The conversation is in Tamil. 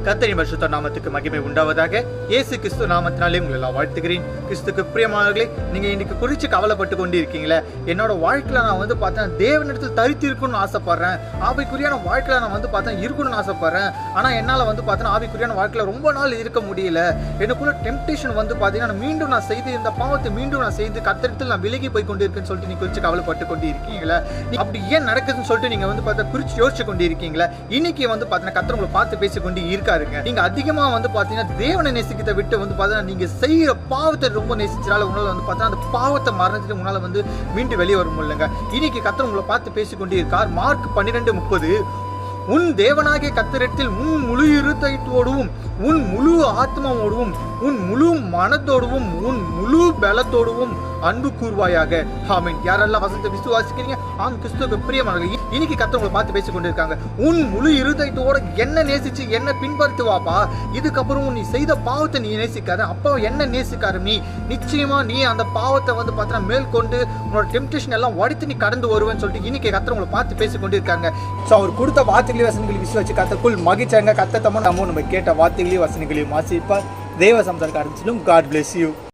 கர்த்தரின் பரிசுத்த நாமத்துக்கு மகிமை உண்டாவதாக. இயேசு கிறிஸ்து நாமத்தினாலே உங்களை எல்லாம் வாழ்த்துகிறேன். கிறிஸ்துக்கு பிரியமானவர்களே, நீங்க இன்னைக்கு குறித்து கவலைப்பட்டு கொண்டு இருக்கீங்களே, என்னோட வாழ்க்கையில நான் பார்த்தேன் தேவனிடத்தில் தரித்து இருக்கணும்னு ஆசைப்படுறேன், ஆவிக்குரியான வாழ்க்கையில நான் இருக்கணும்னு ஆசைப்படுறேன். ஆனா என்னால பார்த்தேன்னா ஆவிக்குரியான வாழ்க்கையில ரொம்ப நாள் இருக்க முடியல. எனக்குள்ள டெம்ப்டேஷன் பார்த்தீங்கன்னா மீண்டும் நான் செய்து இந்த பாவத்தை மீண்டும் நான் செய்து கர்த்தரிடத்தில் நான் விலகி போய் கொண்டு இருக்கேன்னு சொல்லிட்டு நீ குறித்து கவலைப்பட்டு கொண்டு இருக்கீங்களா? அப்படி ஏன் நடக்குதுன்னு சொல்லிட்டு நீங்க குறித்து யோசிச்சு கொண்டு இருக்கீங்களா? இன்னைக்கு பார்த்தீங்கன்னா கர்த்தர் உங்களை பார்த்து பேசிக்கொண்டு இருக்காருங்க. நீங்க அதிகமா பாத்தீங்கன்னா தேவனை நேசிக்கிறத விட்டு பாத்தீங்கன்னா நீங்க செய்யற பாவத்தை ரொம்ப நேசிச்சால உங்களால பாத்தீங்கன்னா அந்த பாவத்தை மறந்துட்டு உங்களால மீண்டும் வெளியே வர முடியலங்க. இன்னைக்கு கர்த்தர் உங்களை பார்த்து பேசிக்கொண்டு இருக்கார். மார்க் 12:30, உன் தேவனாகிய கர்த்தரிடத்தில் உன் முழு இருதயத்தோடும் உன் முழு ஆத்மாவோடும் உன் முழு மனத்தோடும் உன் முழு பலத்தோடும் அன்பு கூர்வாயாக. ஆமென். யாரெல்லாம் வசனத்தை விசுவாசிக்கிறீங்க? ஆம், கிறிஸ்துவுக்கு பிரியமானவர்களே, இன்னைக்கு கர்த்தர் உங்களை பார்த்து பேசிக் கொண்டிருக்காங்க. உன் முழு இருதயத்தோட என்ன நேசிச்சு என்ன பின்பற்றுவாப்பா. இதுக்கப்புறம் நீ செய்த பாவத்தை நீ நேசிக்காத, அப்பா என்ன நேசிக்காரு நீ. நிச்சயமா நீ அந்த பாவத்தை பார்த்தீங்கன்னா மேற்கொண்டு உன்னோட டெம்ப்டேஷன் எல்லாம் உடைத்து நீ கடந்து வருவேன்னு சொல்லிட்டு இன்னைக்கு கர்த்தர் உங்களை பார்த்து பேசிக் கொண்டிருக்காங்க. ஸோ அவர் கொடுத்த வார்த்தைகளையும் வசனங்களையும் விசுவாசி கர்த்தருக்குள் மகிழ்ச்சாங்க. கர்த்தர் நம்ம கேட்ட வார்த்தைகளையும் வசனங்களையும் வாசிப்பார். தேவ சமுதாயத்துக்கு ஆரம்பிச்சிடும். God bless you.